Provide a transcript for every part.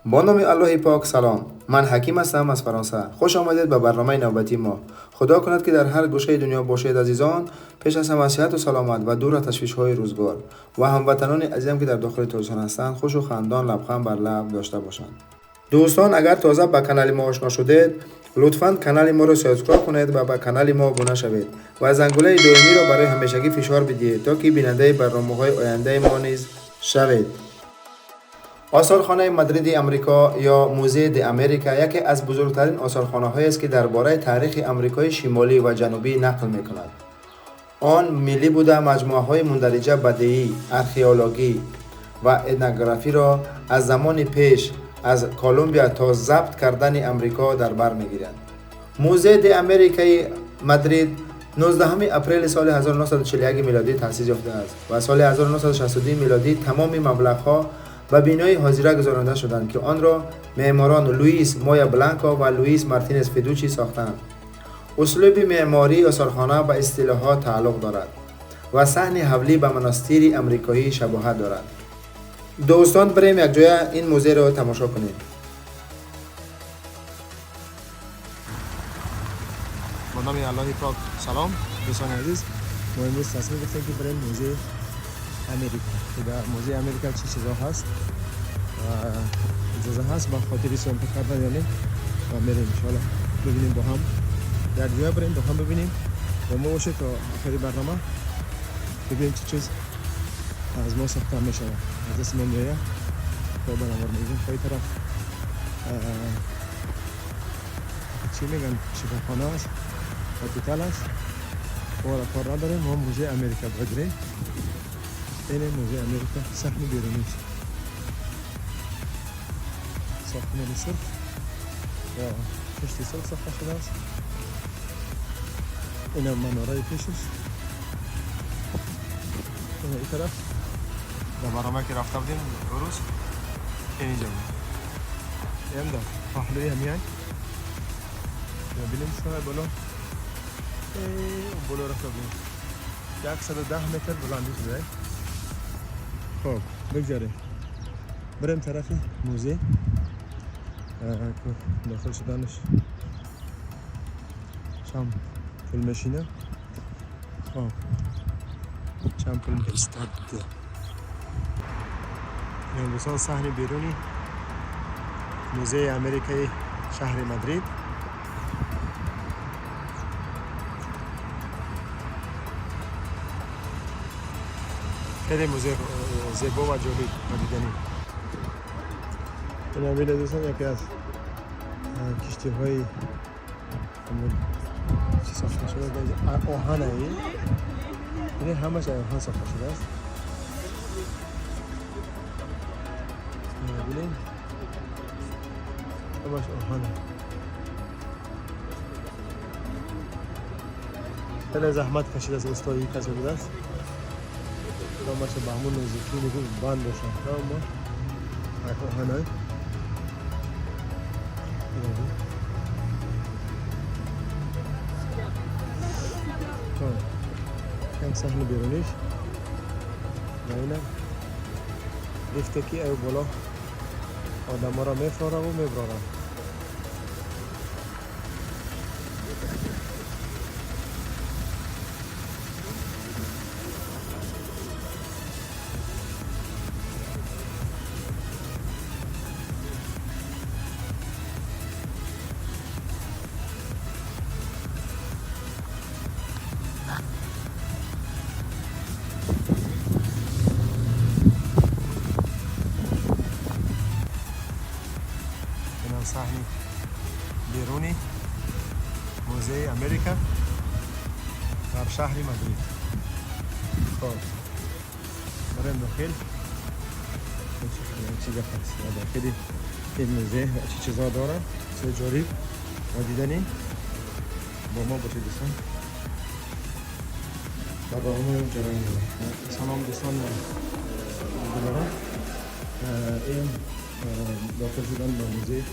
با نام الله پاک سلام. من حکیم هستم از فرانسه. خوش آمدید به برنامه نوبتی ما. خدا کند که در هر گوشه دنیا باشید عزیزان. پیش از همه صحت و سلامت و دور از تشویش‌های روزگار و هموطنان عزیزم که در داخل ترکستان هستند خوش و خندان لبخند بر لب داشته باشند. دوستان اگر تازه به کانال ما آشنا شدید لطفاً کانال ما را سابسکرایب کنید و به کانال ما ابونه شوید و زنگوله دائمی را برای همیشگی فشار بدهید تا که بیننده برنامه‌های آینده ما نیز شوید. آثارخانه مادرید امریکا یا موزه د امریکا یکی از بزرگترین آثارخانه‌هایی است که درباره تاریخ امریکای شمالی و جنوبی نقل می‌کند. آن ملی بوده مجموعه‌های مندرجه بدیعی، آرکئولوژی و etnogrافی را از زمان پیش از کلمبیا تا ضبط کردن امریکا در بر می‌گیرد. موزه د امریکای مادرید 19 اپریل سال 1941 میلادی تأسیس یافته است و سال 1962 میلادی تمام مبلغ‌ها و بینای حاضره گذارانده شدند که آن را معماران لوئیس مایا بلانکا و لوئیس مارتینز فیدوچی ساختند. اسلوب معماری آثارخانه به اصطلاحات تعلق دارد و صحن حولی به مناظر امریکایی شباهت دارد. دوستان بریم یک جای این موزه را تماشا کنیم. با نام الله پاک سلام دوستان عزیز. ما امروز تصمیم گرفتیم که بریم موزه امریکا که در موزه امریکا چه چیزا هست و اجازه هست با خاطری صحبت کردن یعنی و میریم انشاءالله ببینیم با هم در جای بریم با هم ببینیم با ما باشه تا آخری برنامه ببینیم چه چیز از ما ساخته میشه از دست ما میایه تا برنامه میگیم پای طرف چی میگن شفاخانه است هسپیتال است کار نداریم ما موزه امریکا بگیریم. این موزه امریکا صحن بیرونی ساختمان سرخ یا کشتی سرخ ساخته شده است. این هم مناره پیشش این طرف در برنامه که رفته بودیم روز اینجا این در پهلوی همیان ببینیم شما بالا بالا رفته بودیم 110 متر بلندی شده. خب بگذاریم بریم طرف موزه داخل شدنش چند پول میشینه. خب چند پول ایستاد این دوستان صحن بیرونی موزه امریکای شهر مادرید. خیلی موزه زیبا و جالب و دیدنی. این هم بیده دوستان یکی از کشتی های چی ساخته شده آهن این همش آهن ساخته شده است. ببینید همش آهن خیلی زحمت کشیده از استایی کسی بوده است تا باشه به همون نزدیکی نگون بند باشن تا ما آهن های این صحن بیرونیش و اینم لیفته که او بالا آدم ها را میفراره و میبراره. صحن بیرونی موزه امریکا در شهر مادرید. خب بریم داخل چه چیزا هست داخل این موزه چه چیزا داره چه جالب و دیدنی با ما باشید دوستان. با ما جرایی سلام دوستان این داخل شدن به موزه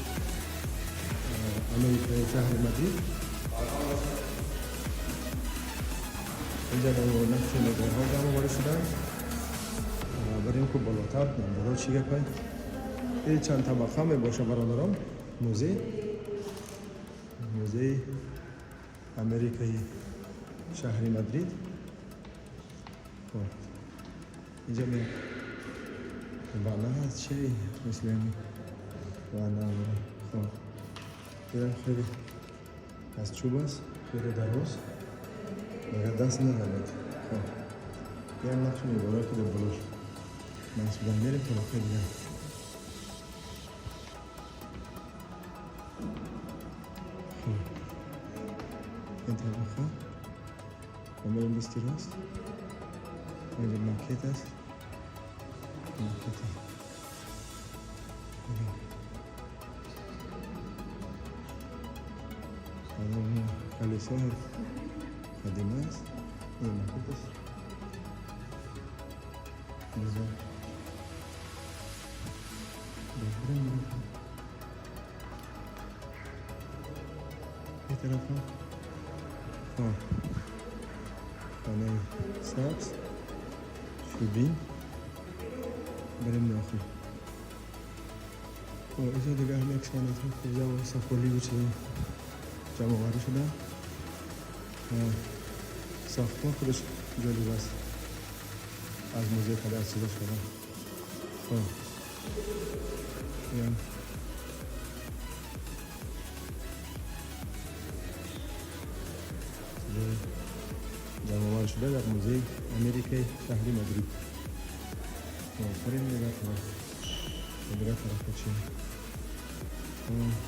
امریکای شهر مادرید. اینجا نقش نگاه ها جمع باره شدن بریم که بالاتر بالا چیه کنیم این چند طبقه می باشه برادران. موزه امریکایی شهری مادرید. اینجا می بالا هست چی مثل این بالا. خب خیلی از چوب است، خیلی دراز مگر دست ندارد. خب یه نقش میباره که بلوش محصولا میره تا خیلی دیگه. این طبقه و میریم بیستی راست. اینجا ماکت است. ماکت این کلیسا قدیمه است. این ماکت است. اینجا بهترین میرم این طرف ها. خانه سبز شوبین بریم داخل. اینجا دیگه همه اکسانت ها اینجا و سفالی و چیزی جمع آوری شده. ساختمان خودش جالب است. از موزه خدا از چیزا شده. جمع آوری شده در موزه امریکای شهری مادرید. بریم نگاه طرف. نگاه طرف چیه؟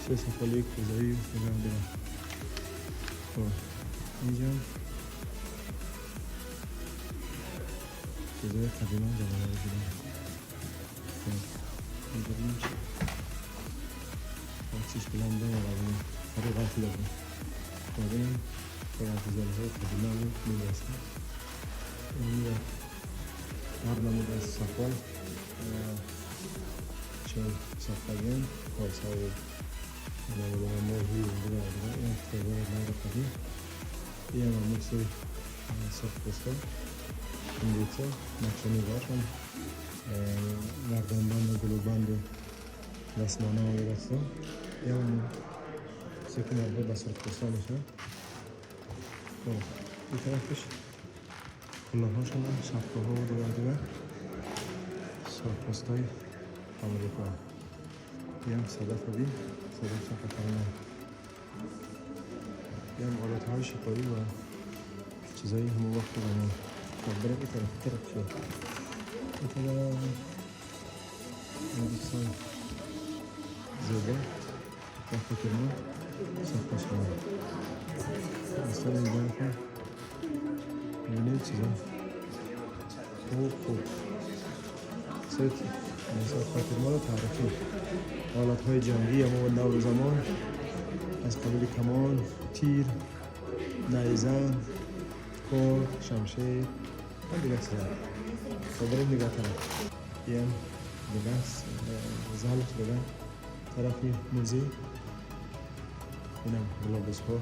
سه سفالی کوزایی نگاه دارم. اینجا کوزای قدیمه جمع آوری شده. اینجا بینیم چی؟ چیش بلند دارم آقاییم. طریقاتی دارم. بریم های قدیمه رو میرسیم. اینجا هر نمود از سفال چون سفالیان خالصه های نمود موهی اینجا دارم. این تغییر نمود قدیم. این نمود سوی سفت بستان. این دیتا نقشه نگاهشان مردان و گلوبند و دستمانه های دستان. این نمود سکن مربوط به سفت بستان میشه. این طرفش خونه هاشون شبکه ها و دیگه سرپوست های امریکا. یه هم صدف بین صدف شکل کنه. یه هم آلات های شکاری و چیزایی همون وقت بانه. برای این طرف چیه؟ این طرف این دیکسان زیبا وقت کرمان سرپوست کنه. اصلا این طرف اینه چیزا خوب ست خاطر مال تاریخی آلات های جنگی اما نور زمان از قبیل کمان، تیر، نیزه، کور، شمشیر و دیگه چیزا. بریم نگاه طرف. یه دیگه زالت دیگه طرفی موزه. اینم گلابوس ها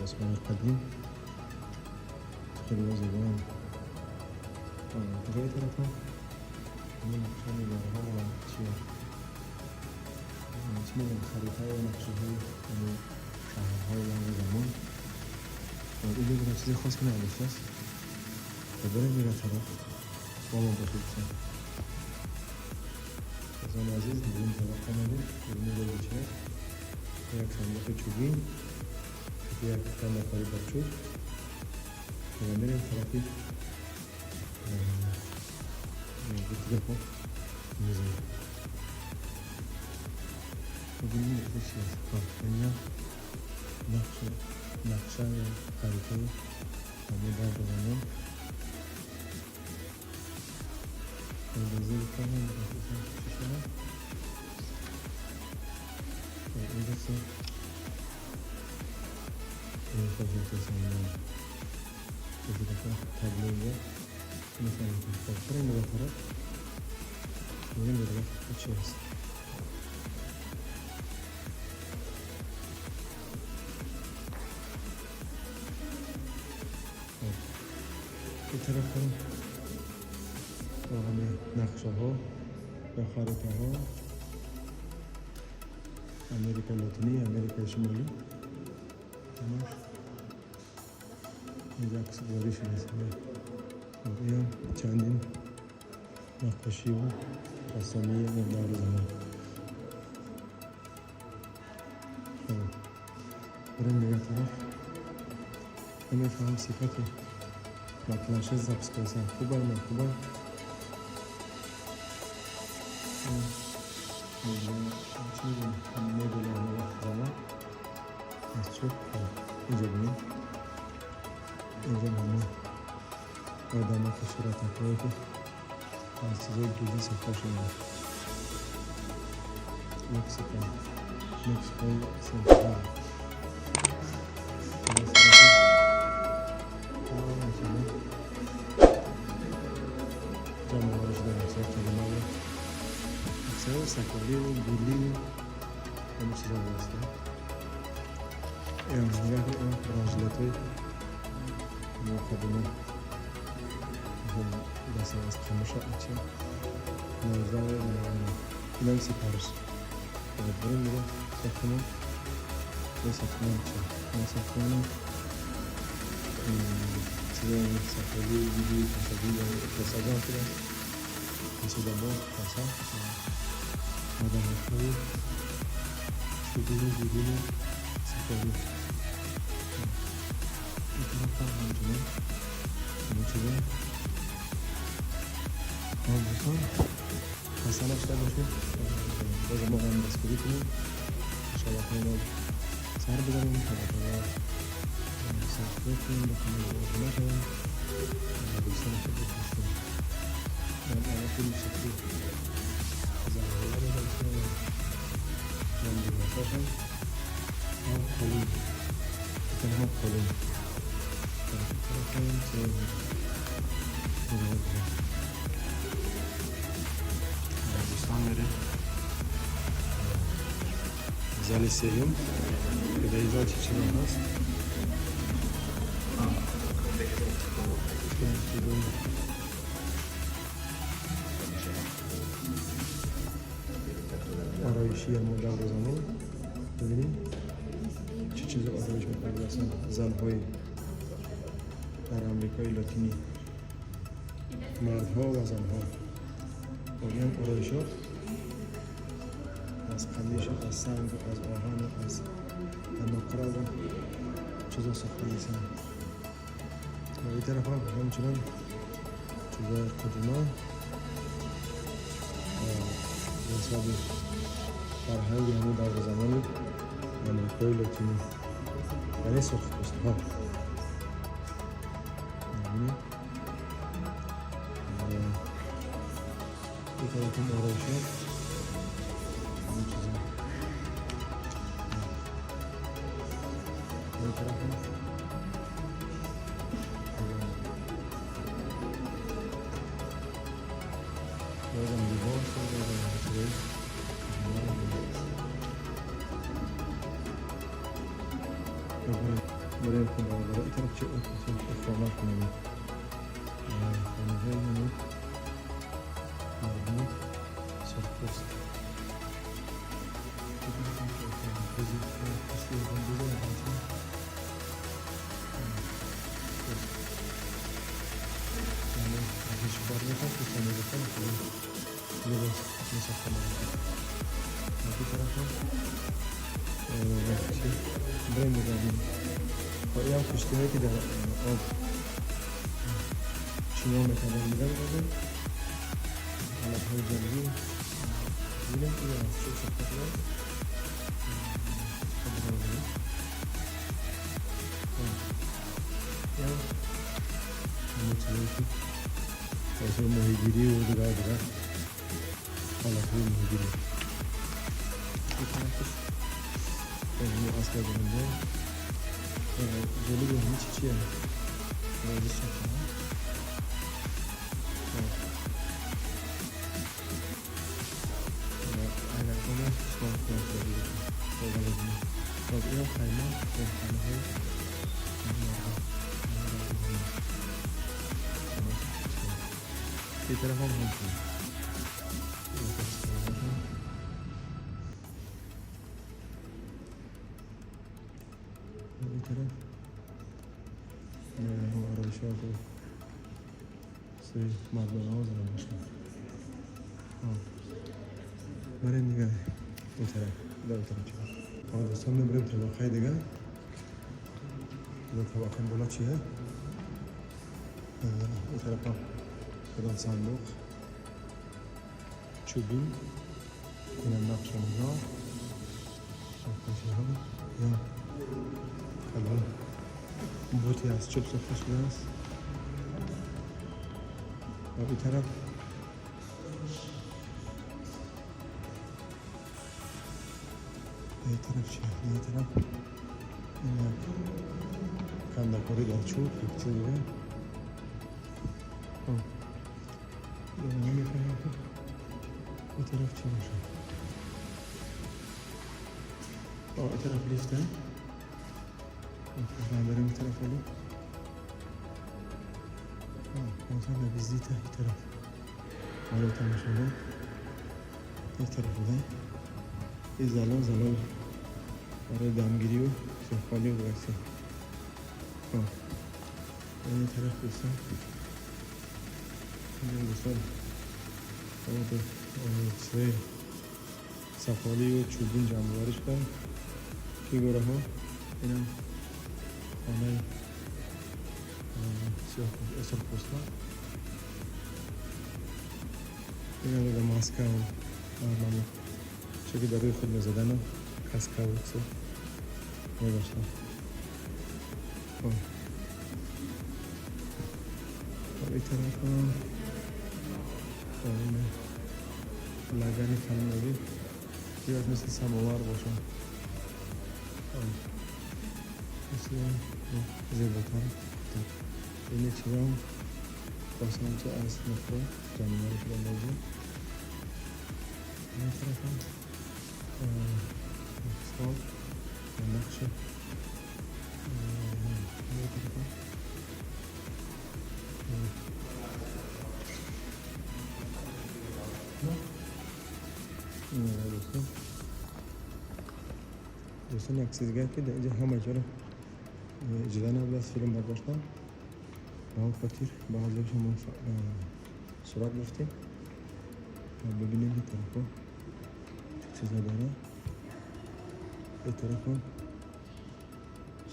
اسمه قدیم خیلی زیبا. دیگه طرف ها این نقشه نگاره ها و چیه چی میگن خریطه های نقشه های شهرهای لحظه زمان. این دیگه چیزی خاص کنه علیش هست. بریم دیگه طرف با ما باشید چه ازان عزیز دیگه طرف آمدیم. دیگه دیگه چه یک صندوق چوبین یک تنده کاری بچود و میریم طرفی دیگه خب میزه ببینیم دیگه چی هست. اینجا نقشه خریطه همه در بزنیم اندازه بکنم بخصوصا چی شده این دسته این خواهد سنده کسی دفعه تبلیغه مثل این که برای نگاه طرف میگم دیگه چی هست. این طرف کنم با همه نقشه ها و خریطه ها امریکا لاتینی، امریکا شمالی همش اینجا عکسباری شده است. این هم چندین نقاشی و رسامی مقدار زمان. بریم نگه طرف نمیفهم صفتی مطلعش زبس کسان خوبه نه خوبه. چیزی مدل آنها زمان از چوب اینجا بینیم. اینجا همه آدم ها که صورت اکنه که از چیزای گیزی سفته شده. مکسیکوی سنترال جامعه شده اکثر کلمه و اکثر سفالی و گلی و همه چیزا بسته. این نگاه که این راجلت های مخدمه دسته از قمشه اچه نوزده و این هم سپارش بریم میره ساختمان و ساختمان چه این ساختمان چیزای سفالی دیدی تصادان شده تصادان با تاسا مادم هایی شدون دیدون سفالی این طرف هم همچنان همه چیزا هم بکن حسن اشتر باشه باز ما هم دستگیری کنیم شبکه ما سر بزنیم طبقه ساخته کنیم بکنیم ارزمه کنیم دوستان شده کنیم من آنها کنیم شکلی زنگوله رو داشتیم من دیگه هم هم کلیم بکنیم هم کلیم بکنیم چه دوستان میره زل سریم که در اینجا چی چیزا هست آرایشی مدل زمان ببینیم چی چیزا آرایش میکنه اصلا زن های در امریکای لاتینی مردها و زن ها باقی هم آرایش ها از قمیش از سنگ از آهن از نقره و چیزا ساخته میشن و این طرف هم همچنان چیزا قدیمه و حساب فرهنگ همون در زمان امریکای لاتینی یعنی سرخ پوسته ها این طرف هم آرایش ها همین چیزا این طرف هم بازم لباس و بازم چیزایی برای خونه برای این طرف چه خانه کنیم خانه های همین مردمی سرخپوست برای مدرمین و این هم کشتی هایی که در آب چینان مکانه میدن بودن علب های جنگی بینم که از چه سخت شدن یا همه چیزایی که واسه ماهیگیری و دیگر علب های ماهیگیری این طرفش این اسکر بنده جلوی همه چیه رازی شکل علکانه سمارت کنه خب این خیمه خیمه های این طرف هم همچنین. این طرف هم آرایشات و سری مردانه ها زنم باشن. بریم دیگه این طرف در طرف چه دوستان میبریم طبقه دیگه. این طبقه بالا چیه؟ این طرف هم بدان صندوق چوبین این هم نقش اونها شکلشی ها یا کلان بوتی از چوب ساخته شده است و این طرف این طرف چیه؟ این طرف این یک کندکاری در چوب یک چیز دیگه نمی‌فهمم که این طرف چی باشه. این طرف لیفته. بریم این طرف ولی مثلا ویزیت این طرف حالا تماشا این طرف بوده. این زلال برای دمگیری و سفالی و برسی. این طرف دوستان این دوستان سه سفالی و چوبین جمعوارش کن که گره ها این هم خانه اصر پوستا این هم دیگه ماسکه و برنامه چه که در روی خود میزدن و کسکه و چه میداشتن این طرف هم لگنی کلمه‌ای بیاد مثل سماور باشن مثل زیباتر این چیزا هم باسمانچه از نفره جمعه شده موضوع این طرف هم اقصال و نقشه این طرف هم دوستان یک چیزگر که در اینجا همه جا رو اجرا نبود از فیلم برداشتن به اون خاطر بعضیش همون صورت گرفتیم و ببینیم این طرف ها چه چیزا داره. این طرف ها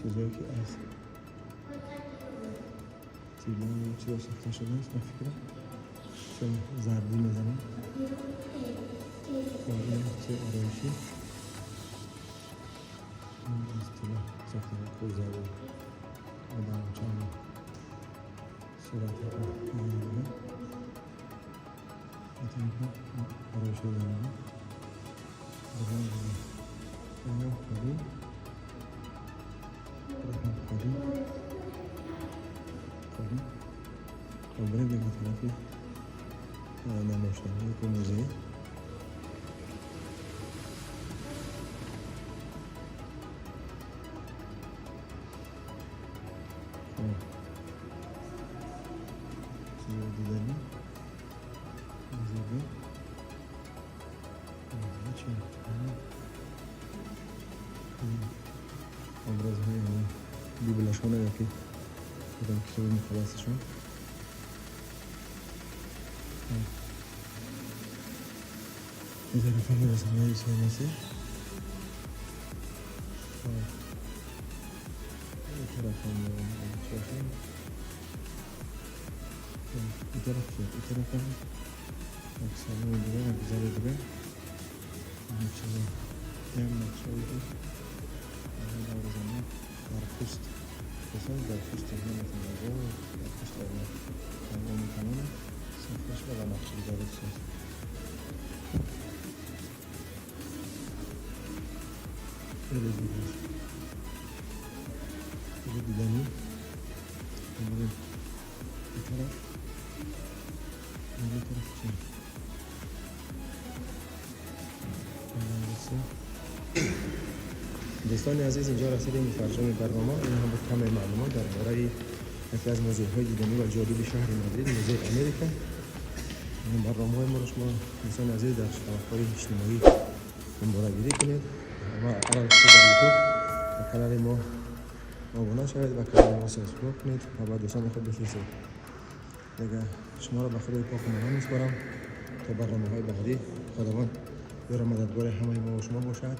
چیزایی که از تیلان و چیزا ساخته شده است من فکرم چون زردی میزنم و این چه آرایشی این از تیلا ساخته کوزه و آدم چند صورت ها میدونم این آرایشی دارم بگم این خالی و بریم دیگه طرفی نمایشنامه که موزه چیزا دیدنی موزه چه ابراز های بیبلاشانه یکی بودم که سوی مخلصشون این طرف هم رسانه های عیسی مسیح این طرف هم چشم این طرف چه؟ این طرف هم اکسانه دیگه اگزار دیگه این چیزا این نقشه هایی که دور زمین در پوست بسیار در پوست دیگه مثلا در پوست در اون تمامه سفرش و نقشه داره ساز خیلی دیگه خیلی دیدنی این طرف این طرف چه دوستان عزیز اینجا رسیدیم به ترجمه برنامه. این هم بود کم معلومات درباره یکی از موزه‌های دیدنی و جالب شهر مادرید، موزه امریکا این برنامه‌های ما رو شما دوستان عزیز در شبکه‌های اجتماعی دنباله‌گیری کنید و علاوه در یوتیوب و کانال ما abone شوید و کانال ما سابسکرایب کنید و با دوستان خود بفرستید. دیگه شما را به خدای پاک و مهربان می‌سپارم تا برنامه‌های بعدی. خداوند یار مددگار همه ما و شما باشد.